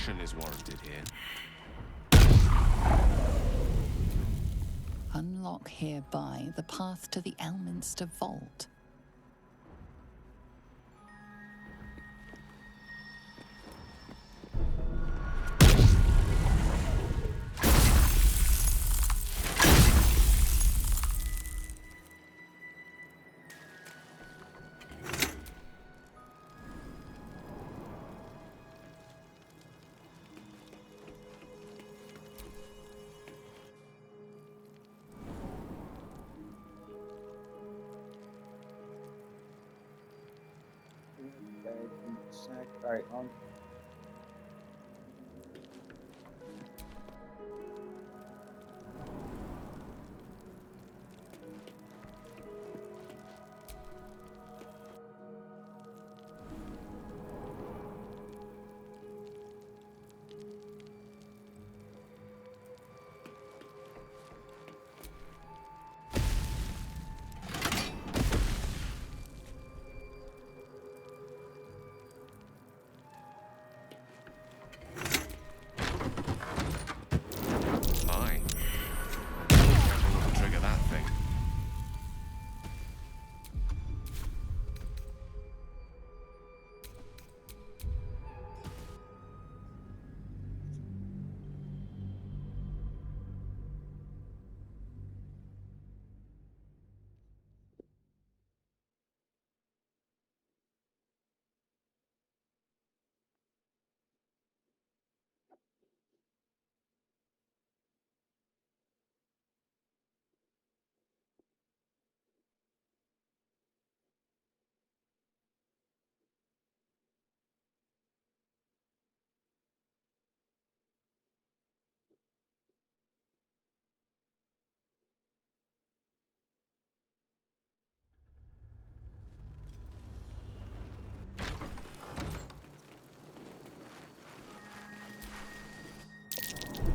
Caution is warranted here. Unlock hereby the path to the Elminster Vault. Right on.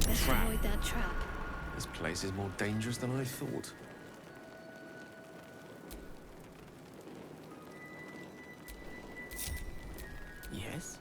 Avoid that trap. This place is more dangerous than I thought. Yes?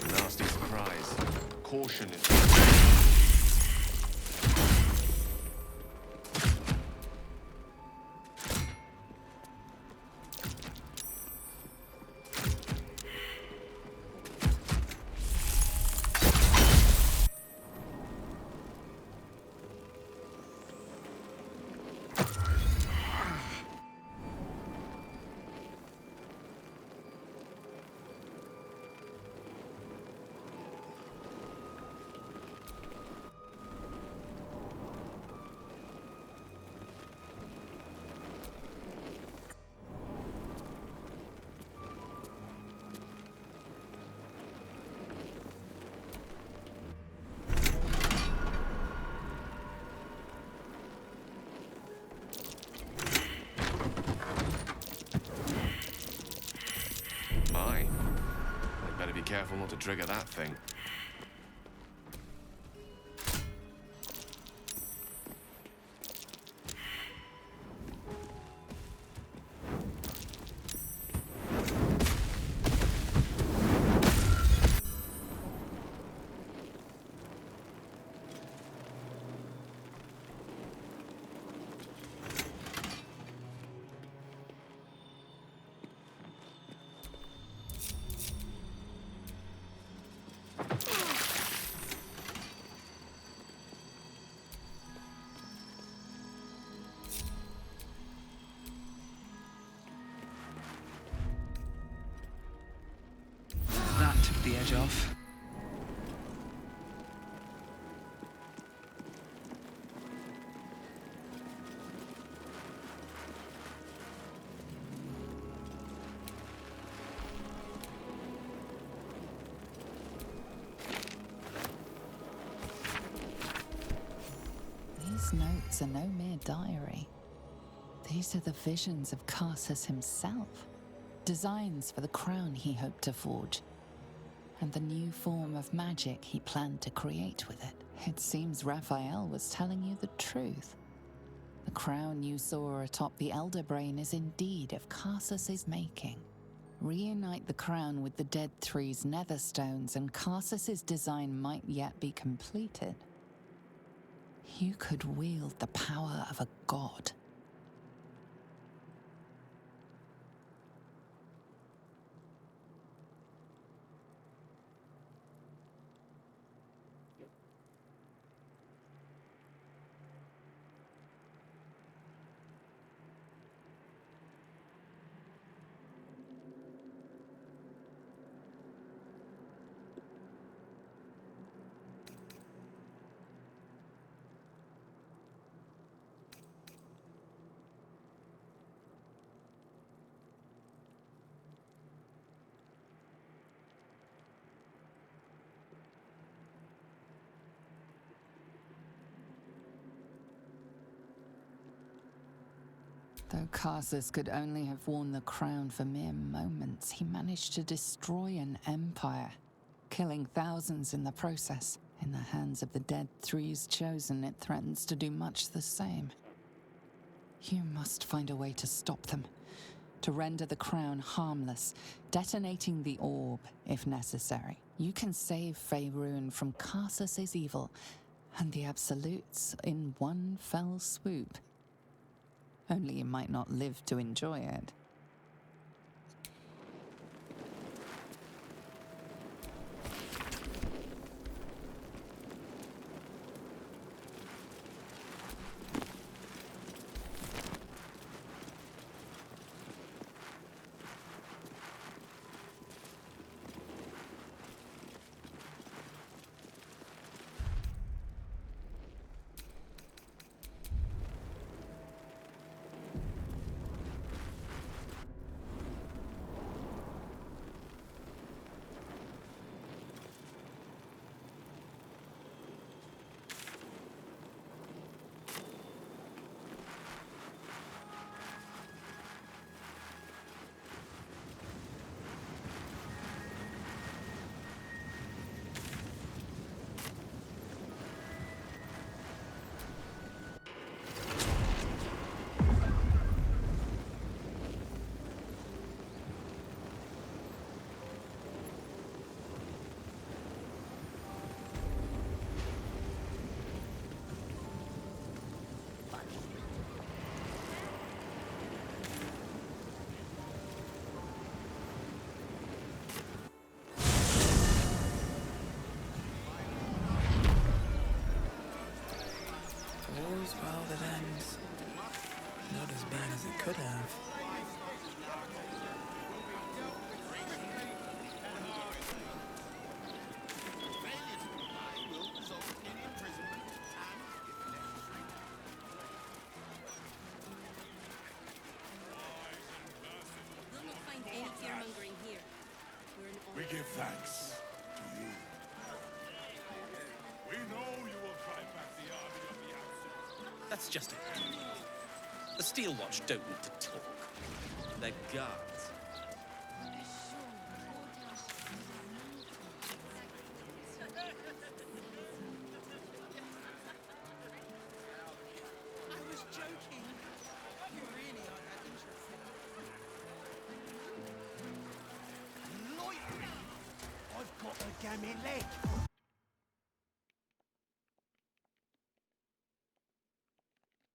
Nasty surprise. Caution is... Better be careful not to trigger that thing. That took the edge off. notes are no mere diary. These are the visions of Carsus himself, designs for the crown he hoped to forge, and the new form of magic he planned to create with it. It seems Raphael was telling you the truth. The crown you saw atop the Elder Brain is indeed of Carsus's making. Reunite the crown with the Dead Three's netherstones, and Carsus's design might yet be completed. You could wield the power of a god. Though Carsus could only have worn the crown for mere moments, he managed to destroy an empire, killing thousands in the process. In the hands of the Dead Three's chosen, it threatens to do much the same. You must find a way to stop them, to render the crown harmless, detonating the orb if necessary. You can save Faerun from Carsus's evil and the Absolutes in one fell swoop. Only you might not live to enjoy it. All's well that ends. Not as bad as it could have. We'll not find any fearmongering here. We're an We give thanks to you. We know you will fight back the army of the Absolutes. That's just it. The Steel Watch don't need to talk. They're guards. I was joking. You really are that interesting. Lightning! I've got a gammy leg.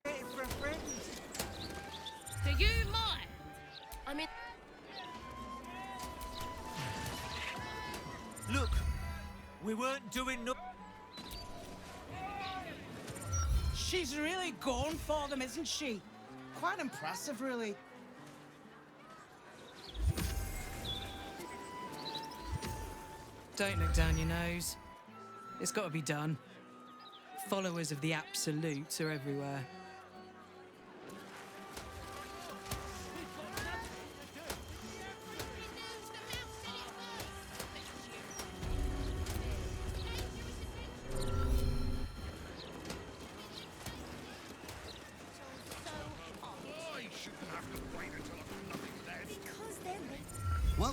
Waiting for a friend. Do you mind? I mean, Look, we weren't doing no. She's really gone for them, isn't she? Quite impressive, really. Don't look down your nose. It's got to be done. Followers of the Absolutes are everywhere.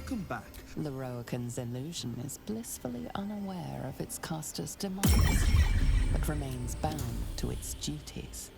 Welcome back. Leroican's illusion is blissfully unaware of its caster's demise, but remains bound to its duties.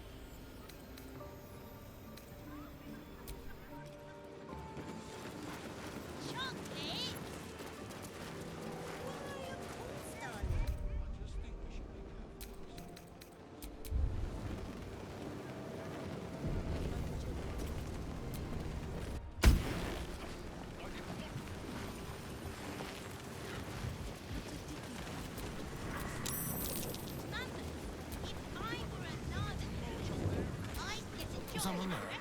Someone there.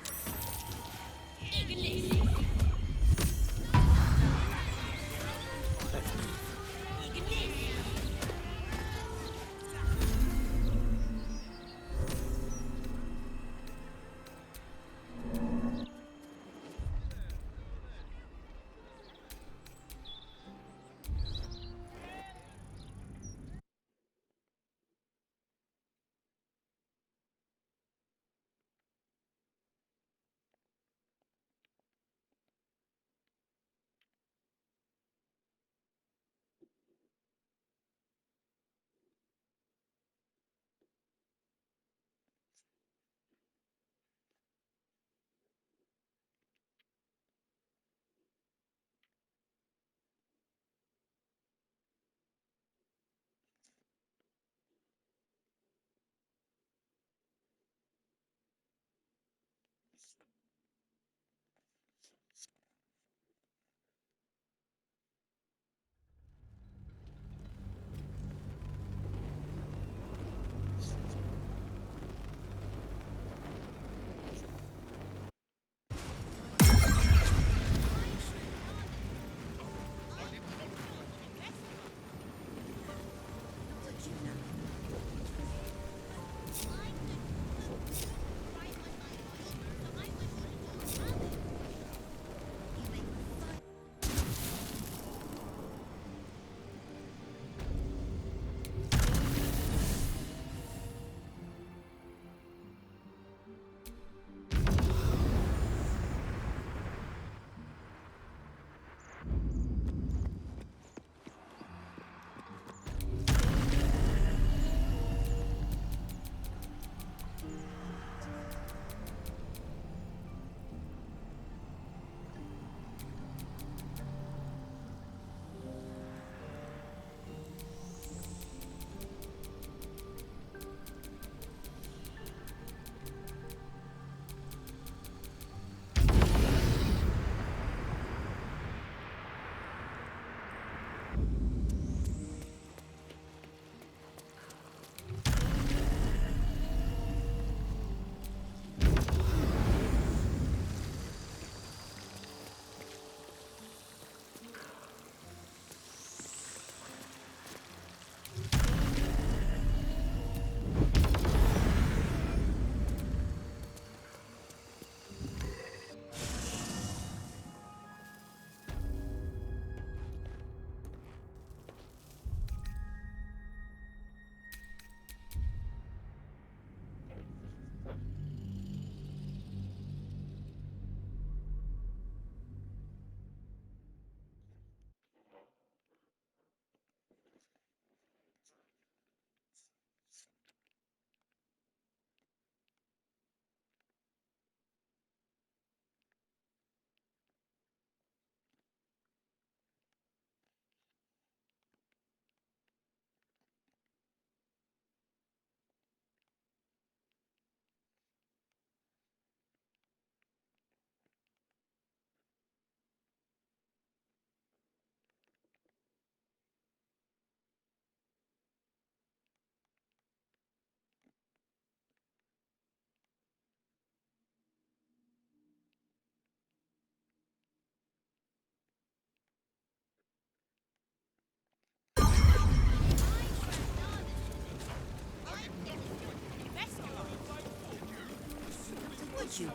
you.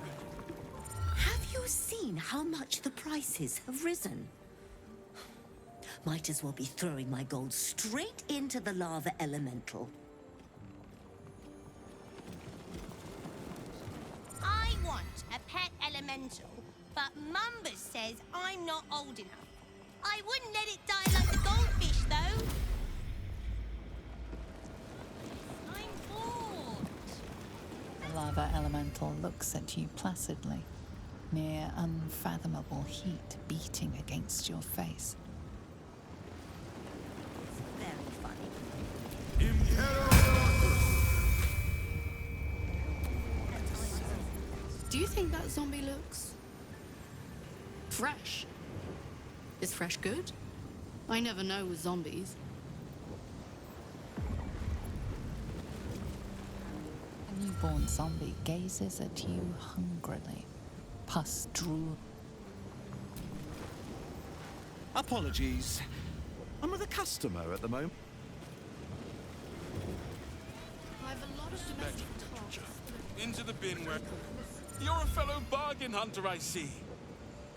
Have you seen how much the prices have risen? Might as well be throwing my gold straight into the lava elemental. I want a pet elemental, but Mumbus says I'm not old enough. I wouldn't let it die like the goldfish, though. I'm bored. The lava elemental looks at you placidly, mere unfathomable heat beating against your face. Very funny. Do you think that zombie looks fresh? Is fresh good? I never know with zombies. A newborn zombie gazes at you hungrily, pus drool. Apologies. I'm with a customer at the moment. I have a lot of domestic tasks. Into the bin where... You're a fellow bargain hunter, I see.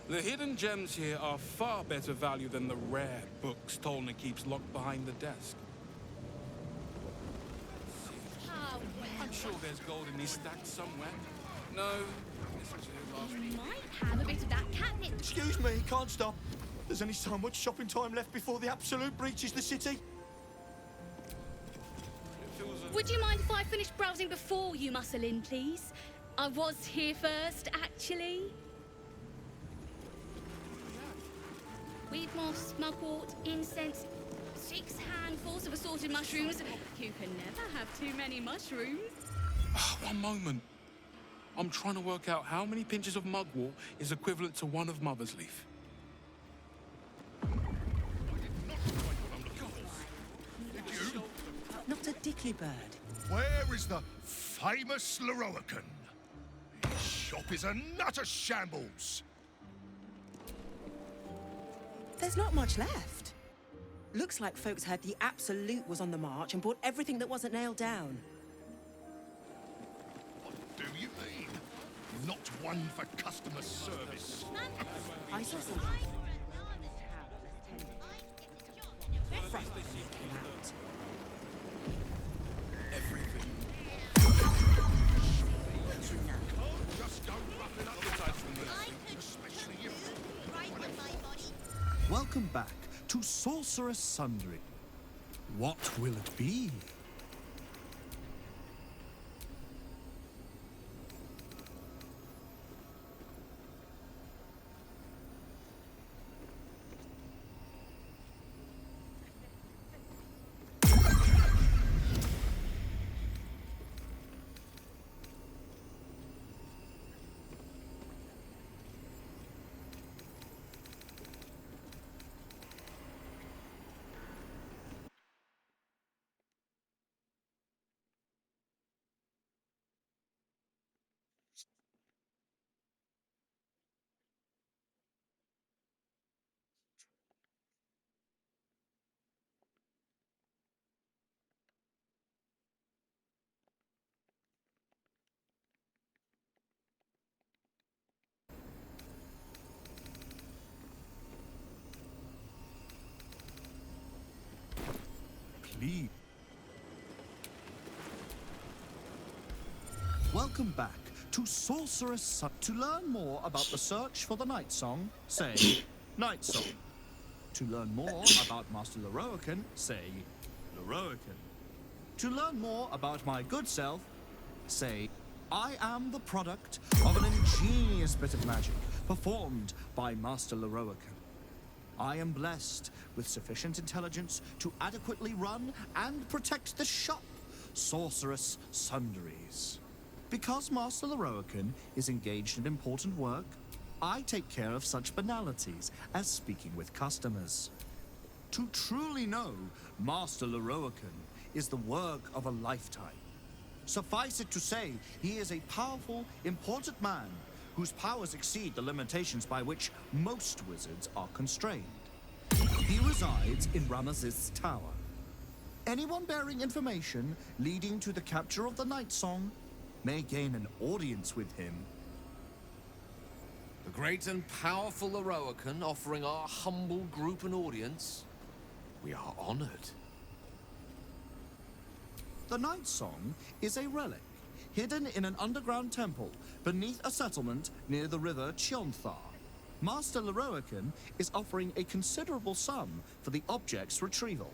The hidden gems here are far better value than the rare books Tolna keeps locked behind the desk. I'm sure there's gold in these stacks somewhere. No, this was here last week. Might have a bit of that catnip. Excuse me, can't stop. There's only so much shopping time left before the Absolute breaches the city. Would you mind if I finished browsing before you muscle in, please? I was here first, actually. Weed moss, mugwort, incense, 6 handfuls of assorted mushrooms. You can never have too many mushrooms. One moment. I'm trying to work out how many pinches of mugwort is equivalent to one of Mother's Leaf. Not a dicky bird. Where is the famous Leroican? His shop is a nutter shambles. There's not much left. Looks like folks heard the Absolute was on the march and bought everything that wasn't nailed down. What do you mean? Not one for customer service. I saw some... Just don't rough it up, especially if... Welcome back to Sorceress Sundry. What will it be? Please. Welcome back to Sorceress Sundry. To learn more about the search for the Night Song, say Night Song. To learn more about Master Leroican, say Leroican. To learn more about my good self, say I am the product of an ingenious bit of magic performed by Master Leroican. I am blessed with sufficient intelligence to adequately run and protect the shop, Sorceress Sundries. Because Master Leroican is engaged in important work, I take care of such banalities as speaking with customers. To truly know Master Leroican is the work of a lifetime. Suffice it to say, he is a powerful, important man whose powers exceed the limitations by which most wizards are constrained. He resides in Ramazith's tower. Anyone bearing information leading to the capture of the Night Song may gain an audience with him. The great and powerful Leroican offering our humble group an audience. We are honored. The Night Song is a relic hidden in an underground temple beneath a settlement near the river Chionthar. Master Leroican is offering a considerable sum for the object's retrieval.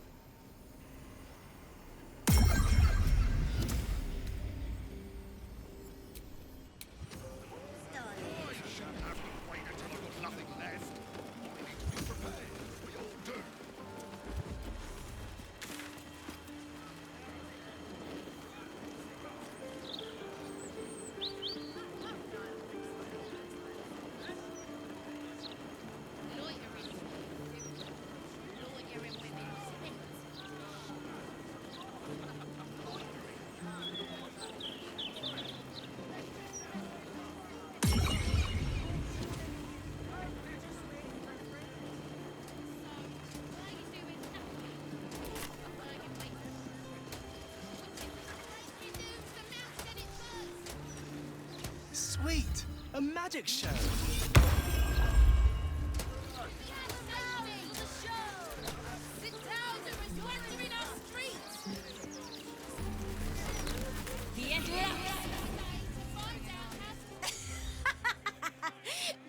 Sweet! A magic show!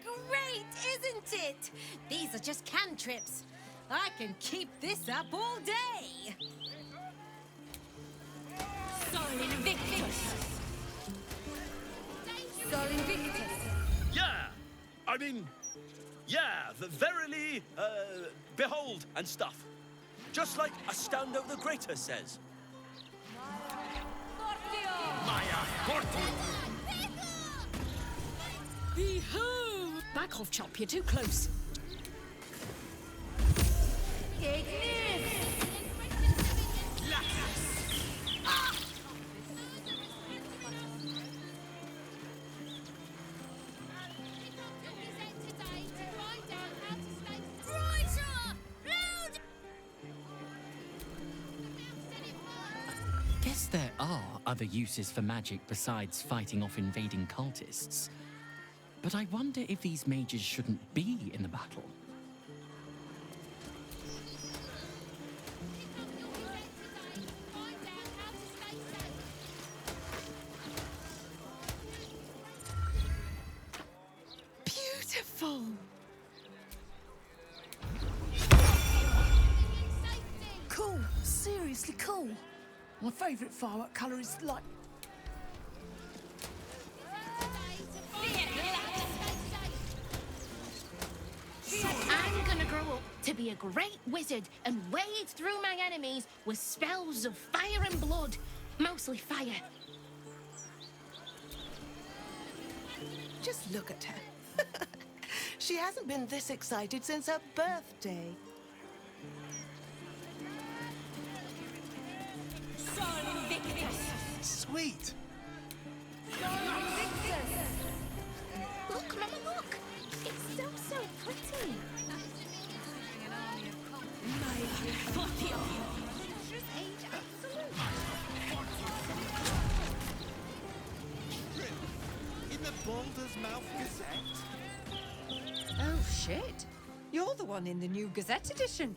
Great, isn't it? These are just cantrips. I can keep this up all day. Sol Invictus. Sol Invictus. Yeah! I mean, yeah, verily, behold and stuff. Just like Astando the Greater says. Behold! Back off, Chop, you're too close. Guess there are other uses for magic besides fighting off invading cultists. But I wonder if these mages shouldn't be in the battle. Beautiful! Cool, seriously cool. My favourite firework colour is like... I'm gonna grow up to be a great wizard and wade through my enemies with spells of fire and blood. Mostly fire. Just look at her. She hasn't been this excited since her birthday. Sweet! Look, Mama, look! It's so pretty. In the Baldur's Mouth Gazette? Oh, shit. You're the one in the new Gazette edition.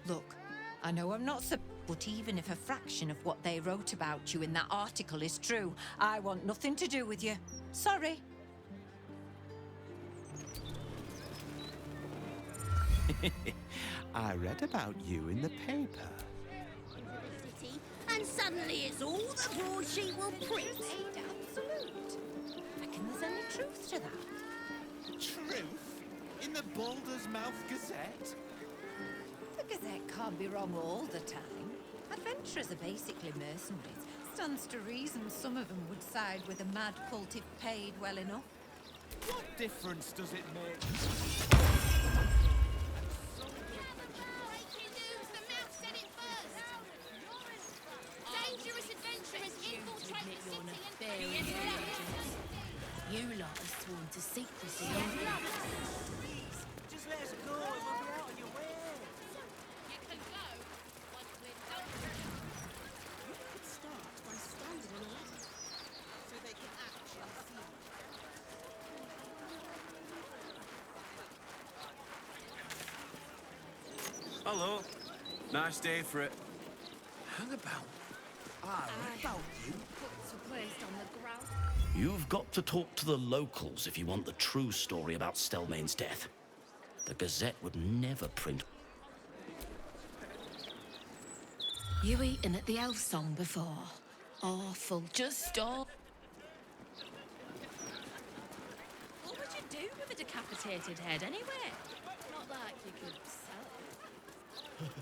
Look, I know I'm not but even if a fraction of what they wrote about you in that article is true, I want nothing to do with you. Sorry. I read about you in the paper. And suddenly it's all the broadsheet will print. Absolute. Reckon there's any truth to that? Truth? In the Baldur's Mouth Gazette? The Gazette can't be wrong all the time. Adventurers are basically mercenaries. Stands to reason some of them would side with a mad cult if paid well enough. What difference does it make? Dangerous adventurers infiltrate the city and you lot are sworn to secrecy. Just let us go and we'll be out on your way. You can go once we're done. You could start by standing on a ladder, so they can actually see you. Hello. Nice day for it. Hang about. About you? Books were placed on the ground. You've got to talk to the locals if you want the true story about Stelmane's death. The Gazette would never print. You eaten at the Elf Song before? Awful. Just stop. What would you do with a decapitated head anyway? Not like you could sell it.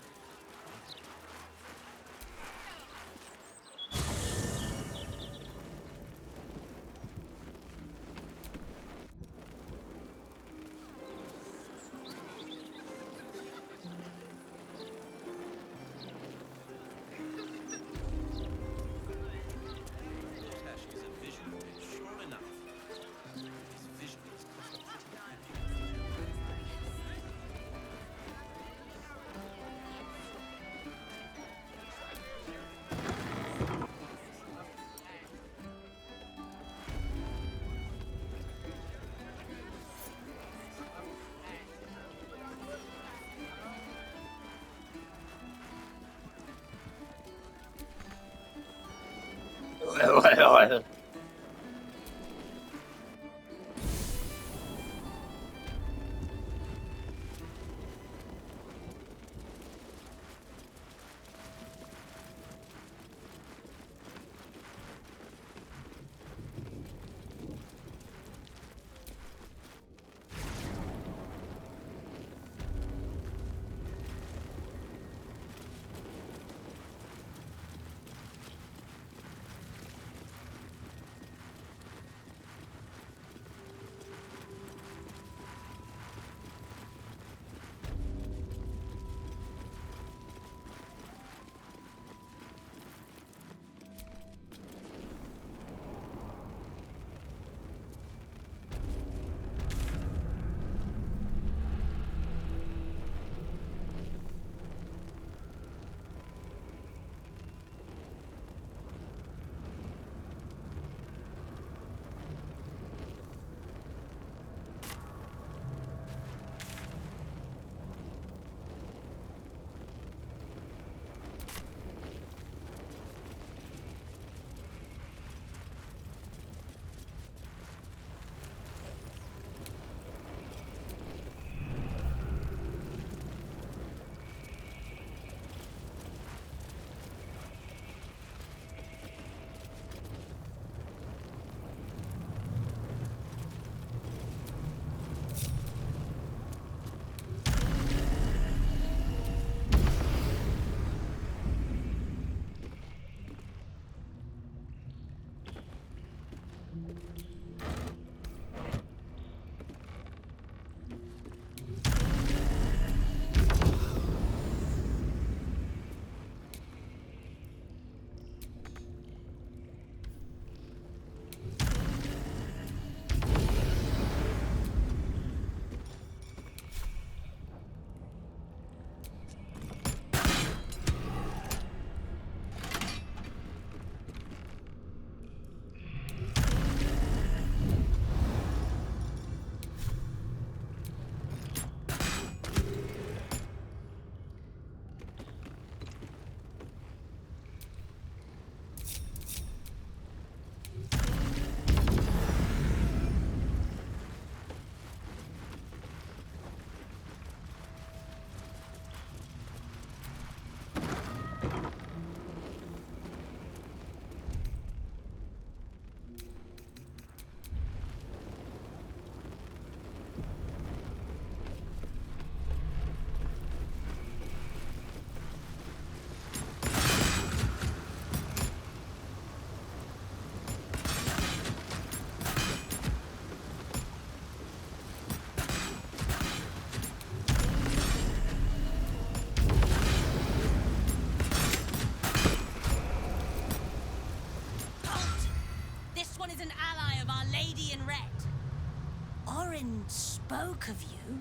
Spoke of you.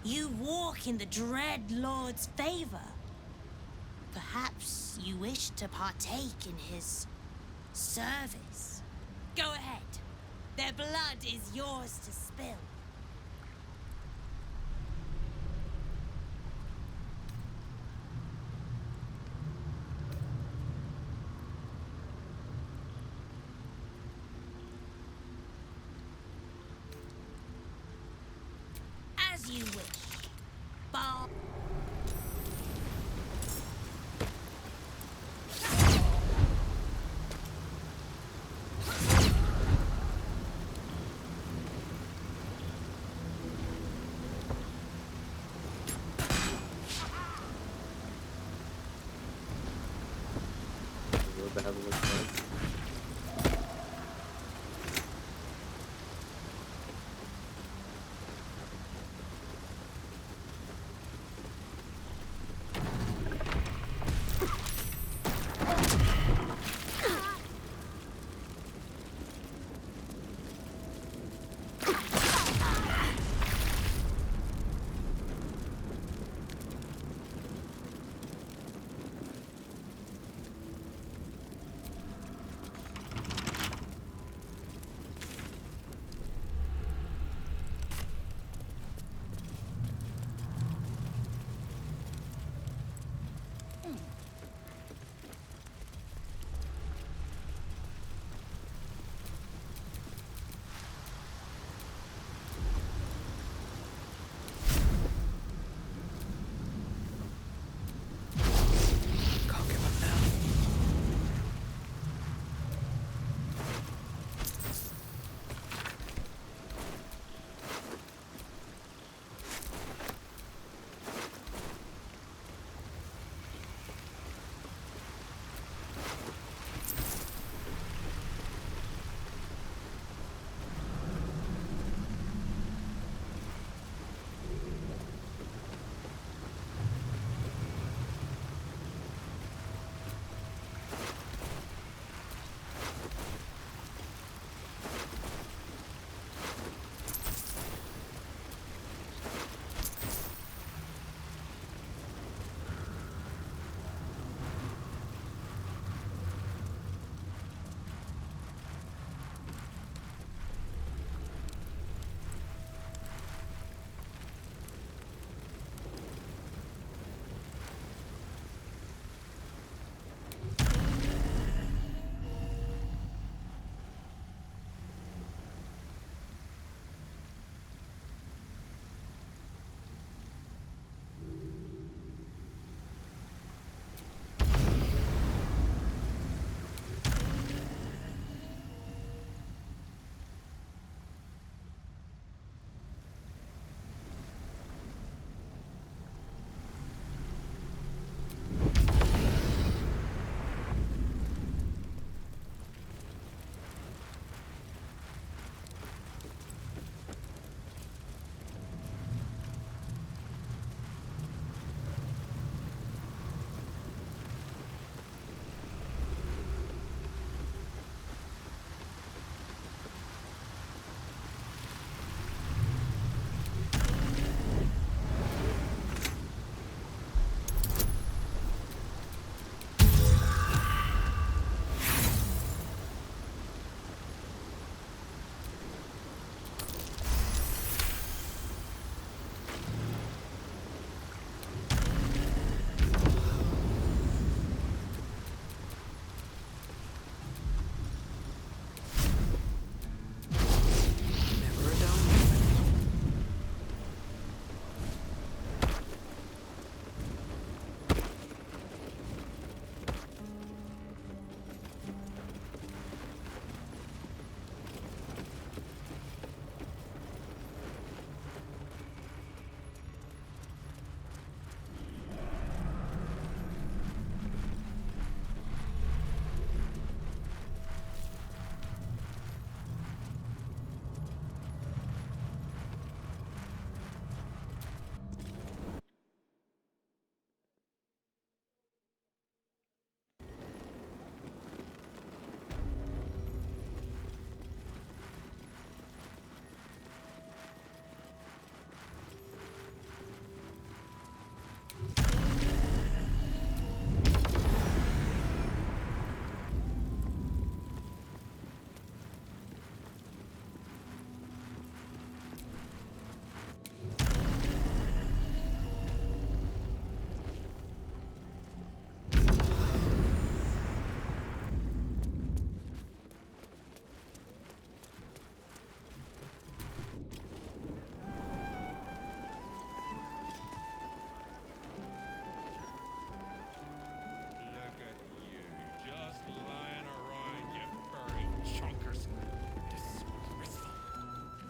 You walk in the Dread Lord's favor. Perhaps you wish to partake in his service. Go ahead. Their blood is yours to spill. As you wish. to have a look at it.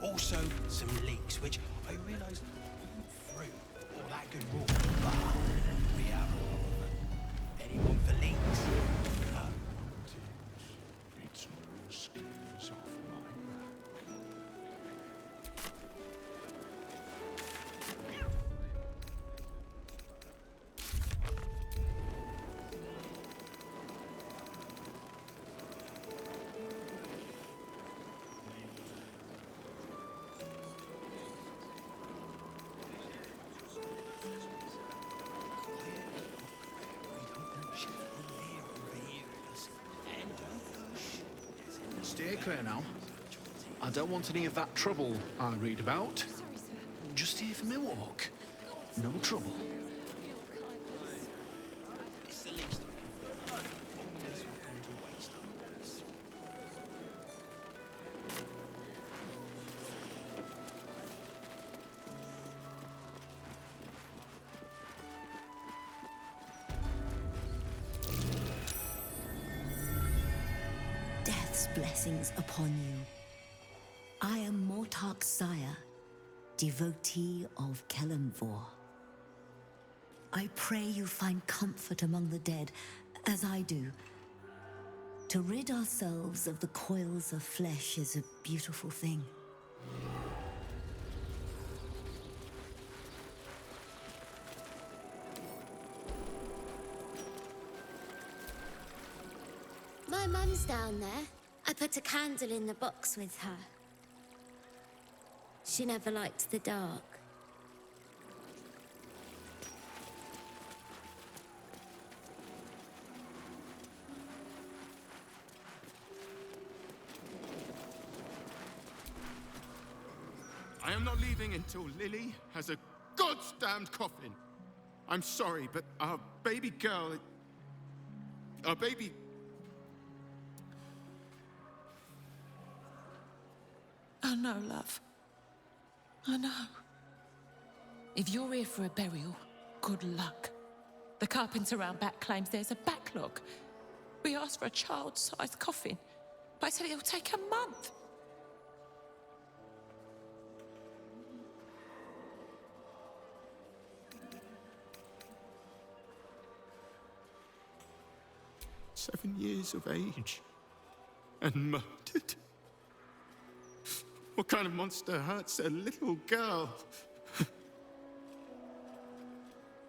Also, some leaks, which I realised weren't fruit or that good raw, but we have a lot of them. Anyone for leaks? Steer clear now. I don't want any of that trouble I read about. Just here for me walk. No trouble. Death's blessings upon you. I am Mortark's sire, devotee of Kelemvor. I pray you find comfort among the dead, as I do. To rid ourselves of the coils of flesh is a beautiful thing. My mum's down there. I put a candle in the box with her. She never liked the dark. I am not leaving until Lily has a goddamned coffin. I'm sorry, but our baby girl... Our baby... I know, love. I know. If you're here for a burial, good luck. The carpenter round back claims there's a backlog. We asked for a child-sized coffin, but I said it'll take a month. "7 years of age and murdered. What kind of monster hurts a little girl?"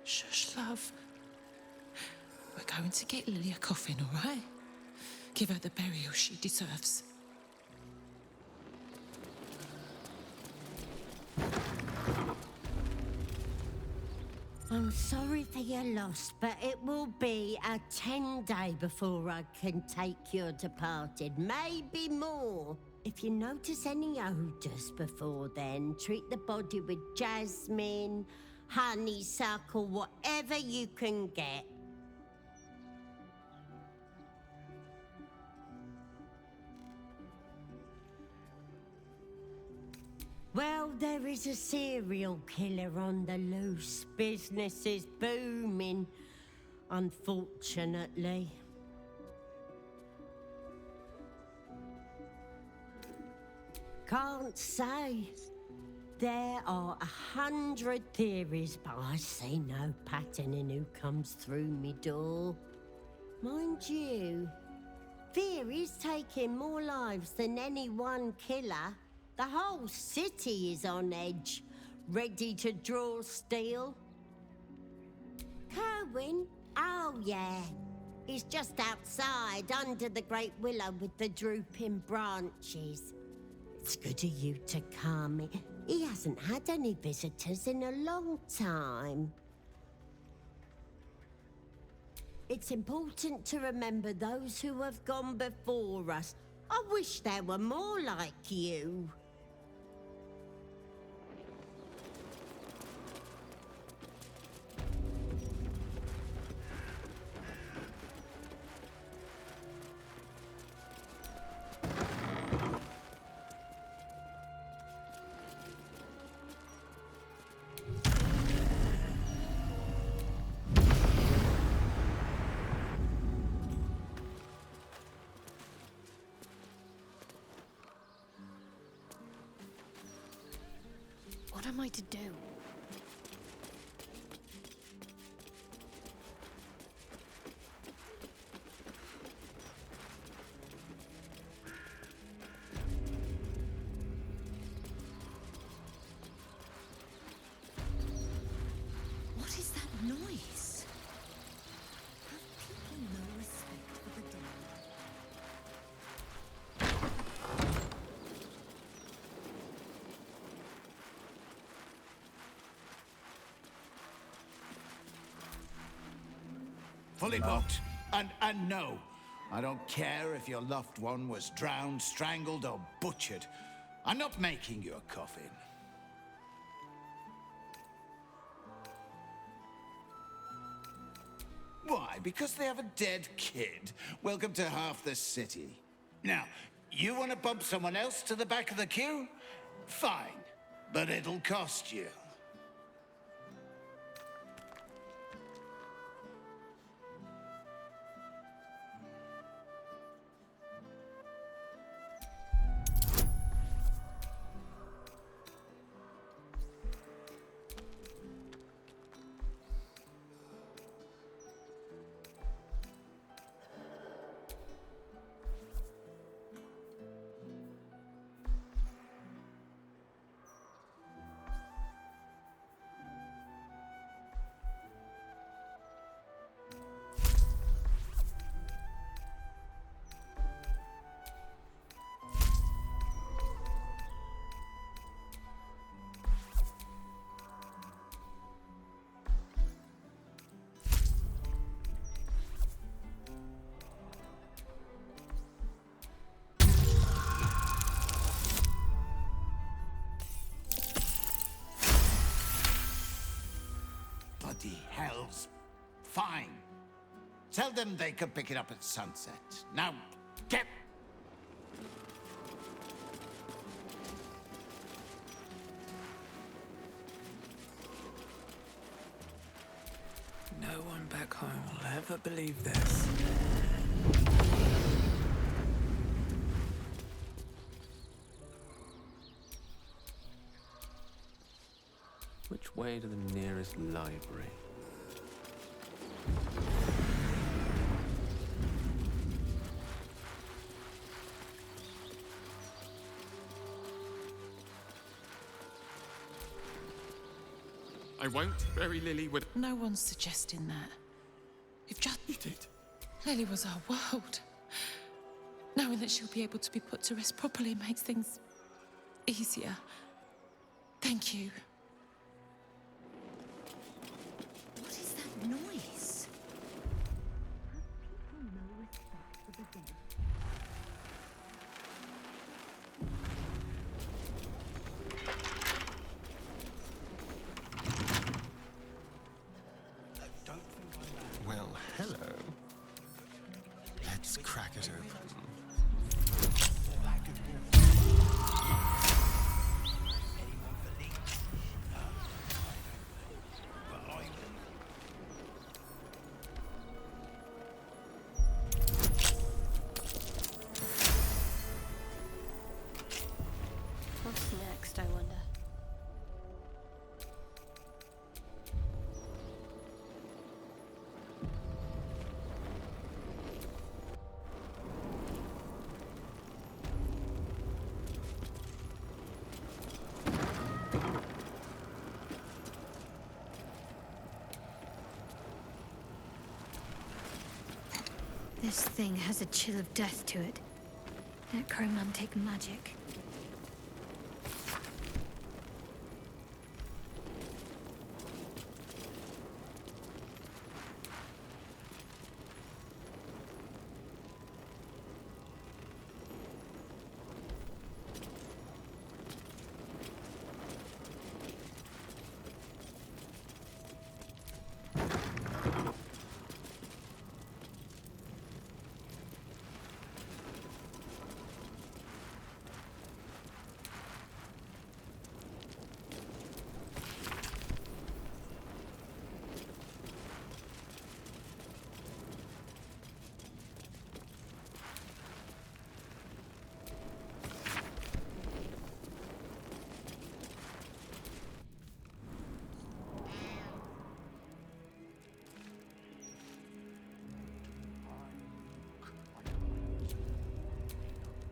Shush, love. We're going to get Lily a coffin, all right? Give her the burial she deserves. I'm sorry for your loss, but it will be a 10-day before I can take your departed. Maybe more. If you notice any odours before then, treat the body with jasmine, honeysuckle, whatever you can get. Well, there is a serial killer on the loose. Business is booming, unfortunately. Can't say. There are 100 theories, but I see no pattern in who comes through me door. Mind you, theories taking more lives than any one killer. The whole city is on edge, ready to draw steel. Kerwin? Oh, yeah. He's just outside, under the great willow with the drooping branches. It's good of you to come. He hasn't had any visitors in a long time. It's important to remember those who have gone before us. I wish there were more like you. What am I to do? What is that noise? Have people no respect for the dead? Fully booked. And no, I don't care if your loved one was drowned, strangled, or butchered. I'm not making you a coffin. Why? Because they have a dead kid? Welcome to half the city. Now, you want to bump someone else to the back of the queue? Fine, but it'll cost you. Bloody hells. Fine. Tell them they can pick it up at sunset. Now, get... No one back home will ever believe this. Which way to the nearest library? I won't bury Lily with... No one's suggesting that. You've just... You did. Lily was our world. Knowing that she'll be able to be put to rest properly makes things easier. Thank you. What is that noise? Have people no respect for the dead? Well, hello. Let's crack it open. What's next, I wonder? This thing has a chill of death to it. Necromantic magic.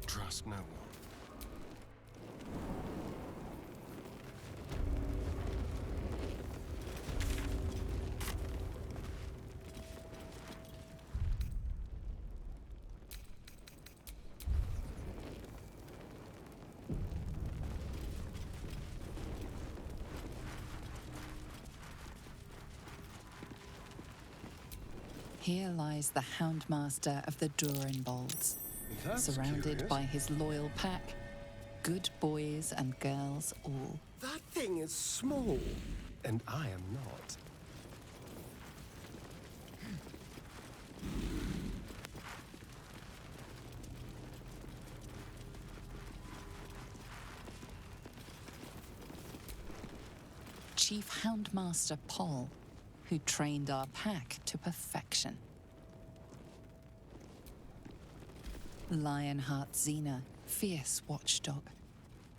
Trust no one. Here lies the Houndmaster of the Durenbolds, surrounded by his loyal pack, good boys and girls all. That thing is small, and I am not. Chief Houndmaster Paul, who trained our pack to perfection. Lionheart Xena, fierce watchdog.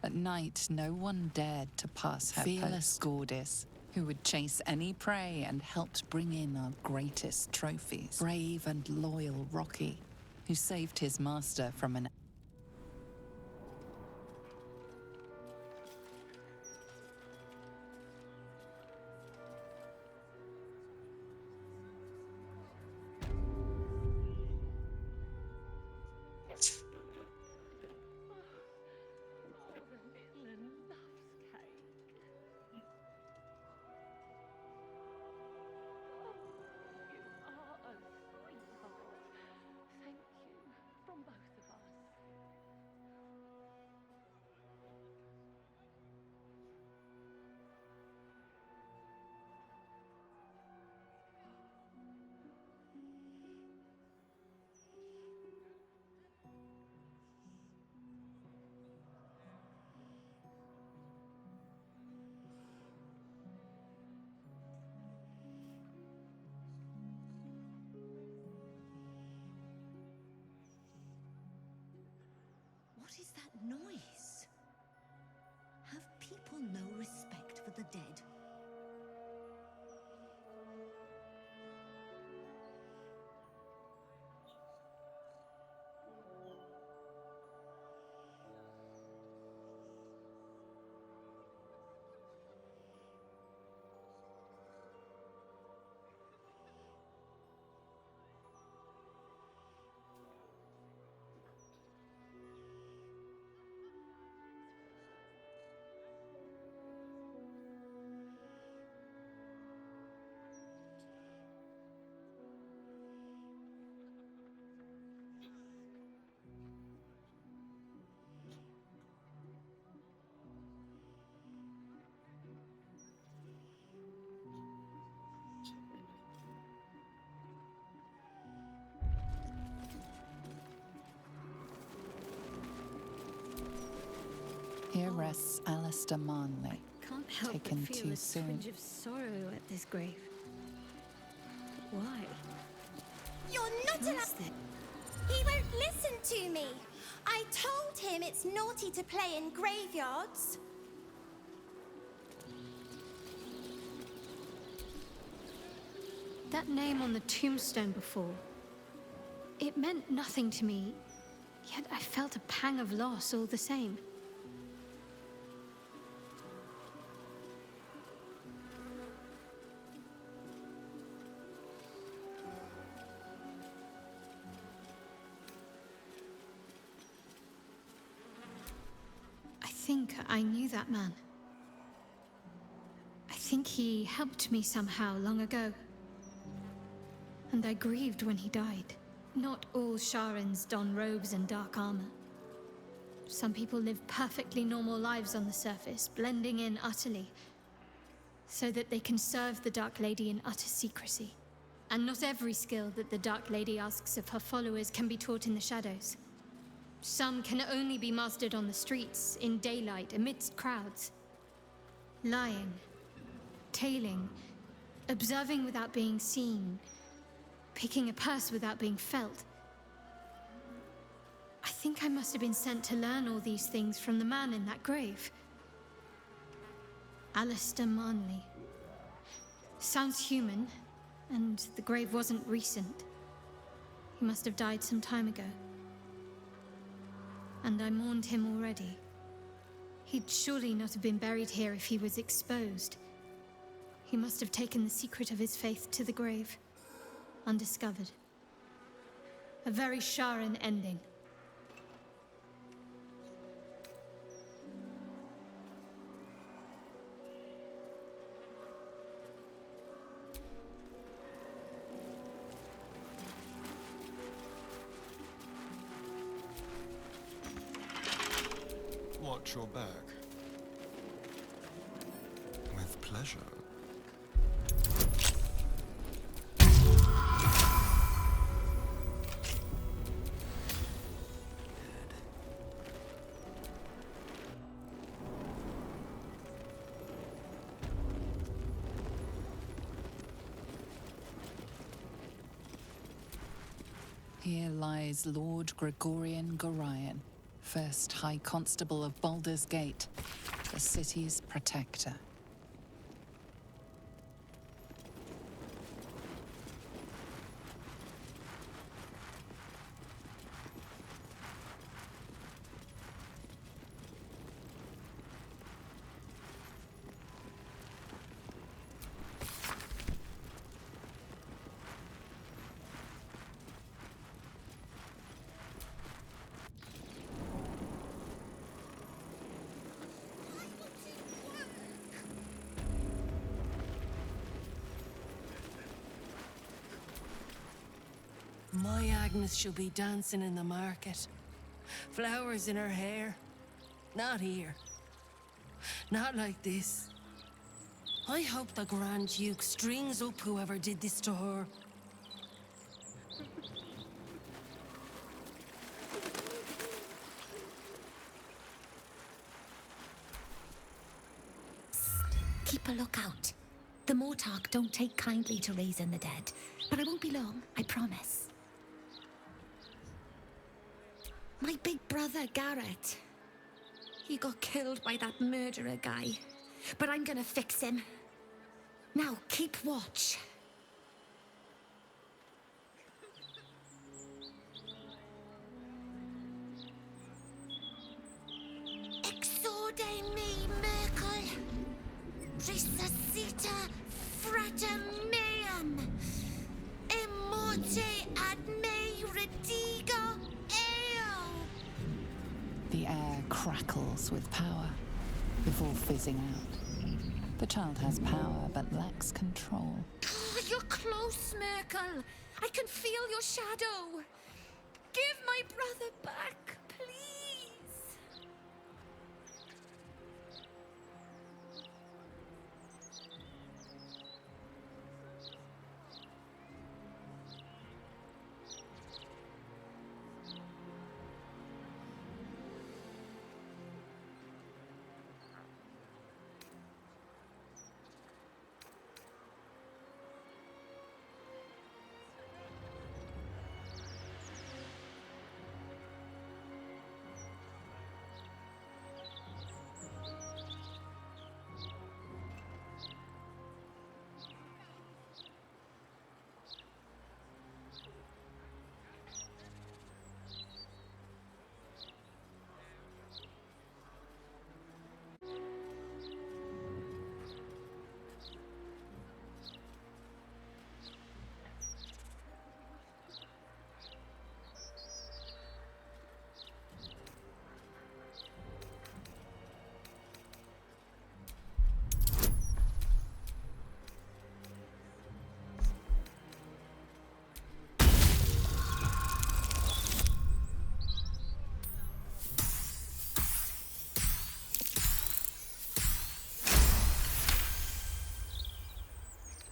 At night, no one dared to pass her Fearless Gordis, who would chase any prey and helped bring in our greatest trophies. Brave and loyal Rocky, who saved his master from an What is that noise? Have people no respect for the dead? Here rests Alistair Manley, Can't help taken but feel too a soon. twinge of sorrow at this grave. Why? You're not allowed. He won't listen to me. I told him it's naughty to play in graveyards. That name on the tombstone before, it meant nothing to me, yet I felt a pang of loss all the same. I think I knew that man. I think he helped me somehow long ago. And I grieved when he died. Not all Sharans don robes and dark armor. Some people live perfectly normal lives on the surface, blending in utterly, so that they can serve the Dark Lady in utter secrecy. And not every skill that the Dark Lady asks of her followers can be taught in the shadows. Some can only be mastered on the streets, in daylight, amidst crowds. Lying, tailing, observing without being seen, picking a purse without being felt. I think I must have been sent to learn all these things from the man in that grave. Alistair Manley. Sounds human, and the grave wasn't recent. He must have died some time ago. And I mourned him already. He'd surely not have been buried here if he was exposed. He must have taken the secret of his faith to the grave, undiscovered. A very Sharan ending. watch your back. With pleasure. Here lies Lord Gregorian Gorion, first High Constable of Baldur's Gate, the city's protector. My Agnes shall be dancing in the market. Flowers in her hair. Not here. Not like this. I hope the Grand Duke strings up whoever did this to her. Keep a lookout. The Mortark don't take kindly to raising the dead, but I won't be long, I promise. My big brother, Garrett. He got killed by that murderer guy, but I'm gonna fix him. Now, keep watch. Exorde me, Merkel. Resuscita frater meum. Immorte ad me redigo eo. The air crackles with power before fizzing out. The child has power but lacks control. Oh, you're close, Merkel. I can feel your shadow. Give my brother back, please.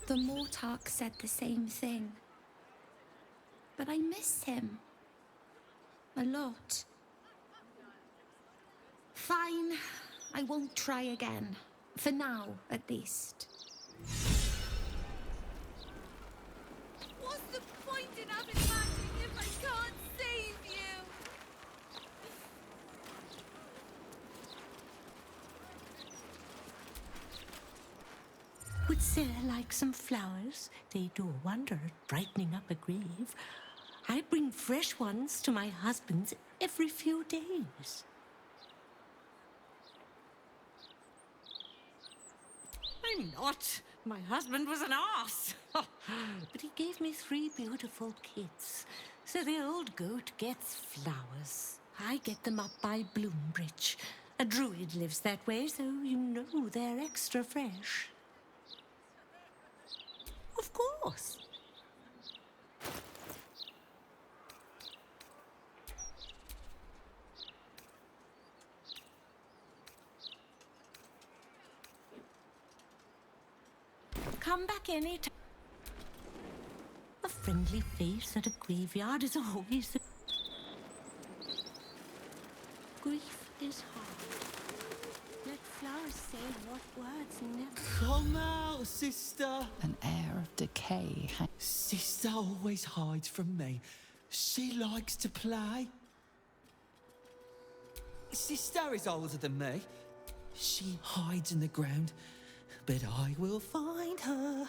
The Mortark said the same thing. But I miss him. A lot. Fine, I won't try again. For now, at least. What's the point in having magic if I can't save you? Would Sarah like some flowers? They do a wonder at brightening up a grave. I bring fresh ones to my husband's every few days. I'm not. My husband was an arse. But he gave me 3 beautiful kids. So the old goat gets flowers. I get them up by Bloombridge. A druid lives that way, so you know they're extra fresh. Of course. come back any time. A friendly face at a graveyard is always a... Grief is hard. Let flowers say what words never... Come out, sister. An air of decay hangs. Sister always hides from me. She likes to play. Sister is older than me. She hides in the ground, but I will find her.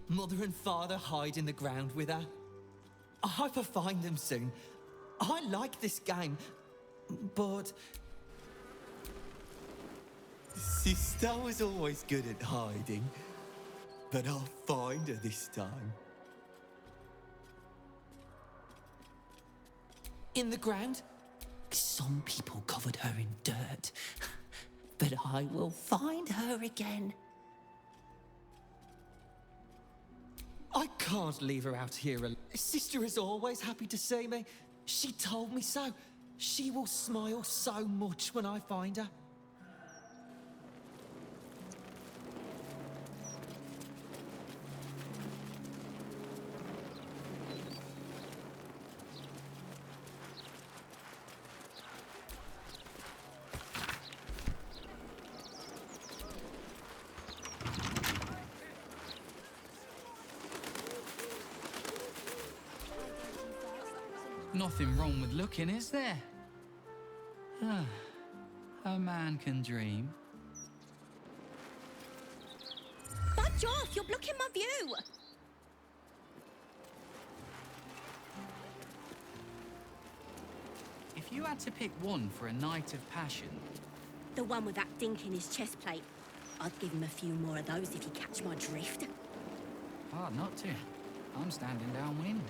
Mother and father hide in the ground with her. I hope I find them soon. I like this game, but... Sister was always good at hiding, but I'll find her this time. In the ground? Some people covered her in dirt, but I will find her again. I can't leave her out here alone. Sister is always happy to see me. She told me so. She will smile so much when I find her. Nothing wrong with looking, is there? A man can dream. Budge off! You're blocking my view! If you had to pick one for a night of passion... The one with that dink in his chest plate. I'd give him a few more of those if you catch my drift. Hard not to. I'm standing downwind.